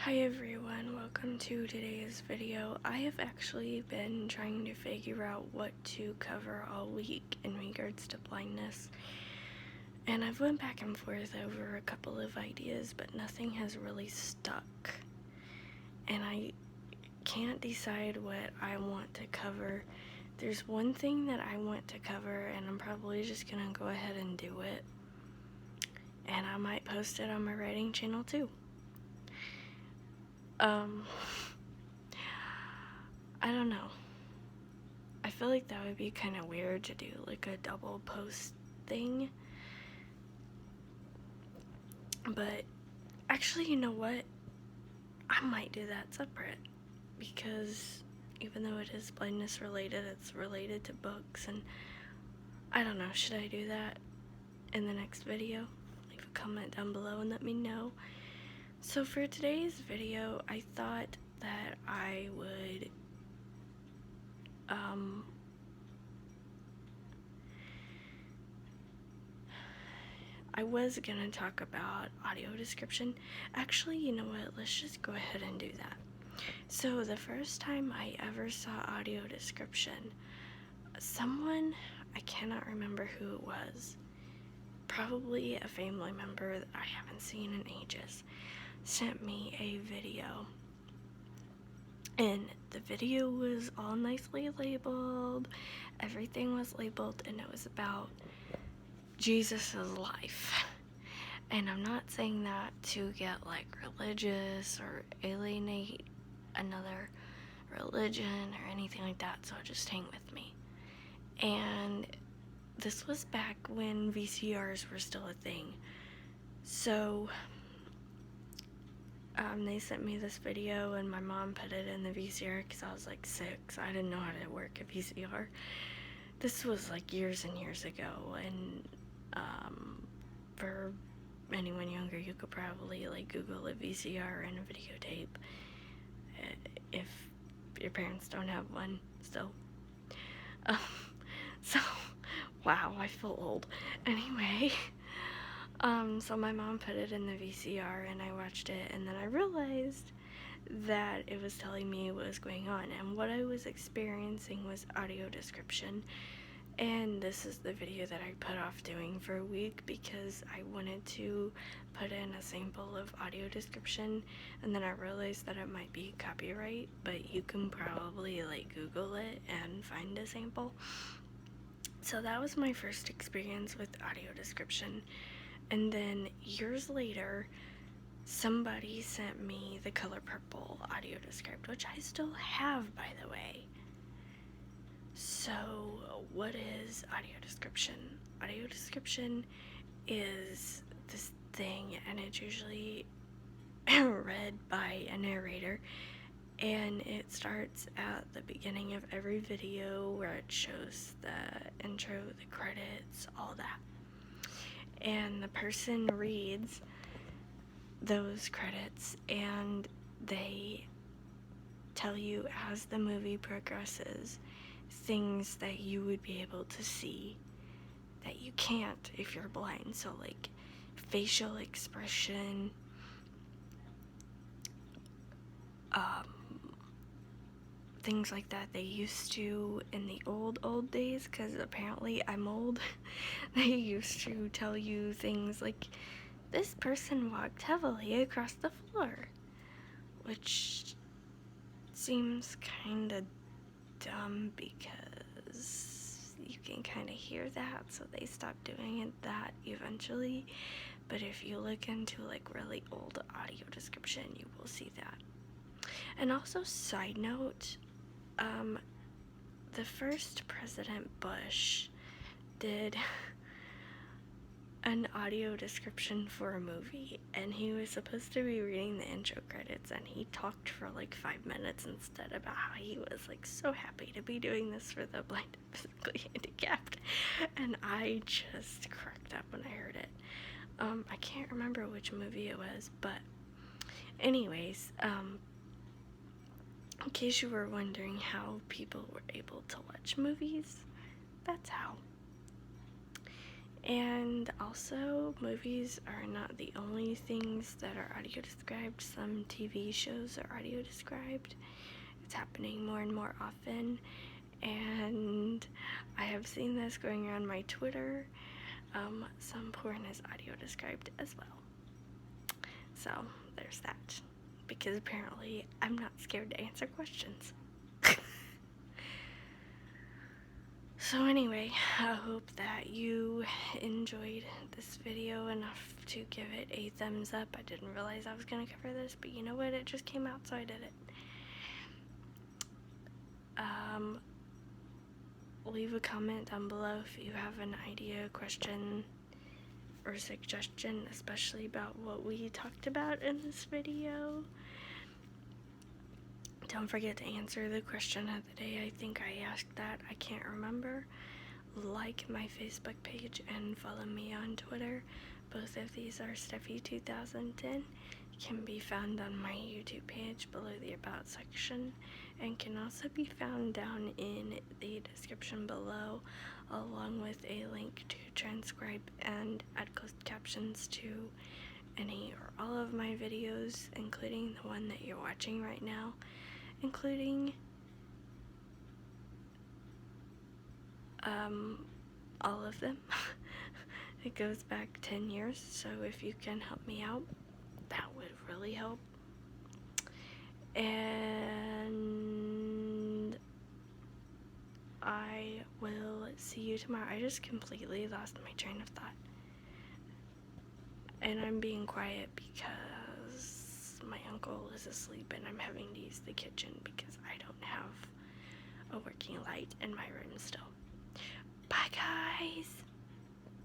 Hi everyone, welcome to today's video. I have actually been trying to figure out what to cover all week in regards to blindness, and I've went back and forth over a couple of ideas, but nothing has really stuck, and I can't decide what I want to cover. There's one thing that I want to cover, and I'm probably just gonna go ahead and do it, and I might post it on my writing channel too. I don't know. I feel like that would be kind of weird to do, like a double post thing. But actually, you know what? I might do that separate, because even though it is blindness related, it's related to books, and I don't know, should I do that in the next video? Leave a comment down below and let me know. So for today's video, I thought that I would I was gonna talk about audio description. Actually, you know what? Let's just go ahead and do that. So the first time I ever saw audio description, someone, I cannot remember who it was, probably a family member that I haven't seen in ages, sent me a video. And the video was all nicely labeled, everything was labeled, and it was about Jesus' life. And I'm not saying that to get like religious or alienate another religion or anything like that, so just hang with me. And this was back when VCRs were still a thing. So they sent me this video, and my mom put it in the VCR because I was like 6. I didn't know how to work a VCR. This was like years and years ago, and for anyone younger, you could probably like Google a VCR and a videotape if your parents don't have one still. So wow, I feel old. Anyway, so my mom put it in the VCR and I watched it, and then I realized that it was telling me what was going on, and what I was experiencing was audio description. And this is the video that I put off doing for a week because I wanted to put in a sample of audio description, and then I realized that it might be copyright, but you can probably like Google it and find a sample. So that was my first experience with audio description. And then years later, somebody sent me the Color Purple audio descript, which I still have, by the way. So what is audio description? Audio description is this thing, and it's usually read by a narrator, and it starts at the beginning of every video where it shows the intro, the credits, all that. And the person reads those credits, and they tell you as the movie progresses things that you would be able to see that you can't if you're blind. So like facial expression, things like that. They used to, in the old days, because apparently I'm old, they used to tell you things like, this person walked heavily across the floor, which seems kind of dumb because you can kind of hear that, so they stopped doing that eventually. But if you look into like really old audio description, you will see that. And also, side note, the first President Bush did an audio description for a movie, and he was supposed to be reading the intro credits, and he talked for like 5 minutes instead about how he was like so happy to be doing this for the blind and physically handicapped, and I just cracked up when I heard it. I can't remember which movie it was, but anyways, in case you were wondering how people were able to watch movies, that's how. And also, movies are not the only things that are audio described. Some TV shows are audio described. It's happening more and more often. And I have seen this going around my Twitter. Some porn is audio described as well. So, there's that. Because apparently, I'm not scared to answer questions. So anyway, I hope that you enjoyed this video enough to give it a thumbs up. I didn't realize I was going to cover this, but you know what? It just came out, so I did it. Leave a comment down below if you have an idea, question, or suggestion, especially about what we talked about in this video. Don't forget to answer the question of the day. I think I asked that. I can't remember. Like my Facebook page and follow me on Twitter. Both of these are Steffi2010. Can be found on my YouTube page below the About section, and can also be found down in the description below, along with a link to transcribe and add closed captions to any or all of my videos, including the one that you're watching right now, including all of them. It goes back 10 years, so if you can help me out, that would really help. And I will see you tomorrow. I just completely lost my train of thought. And I'm being quiet because my uncle is asleep and I'm having to use the kitchen because I don't have a working light in my room still. Bye, guys!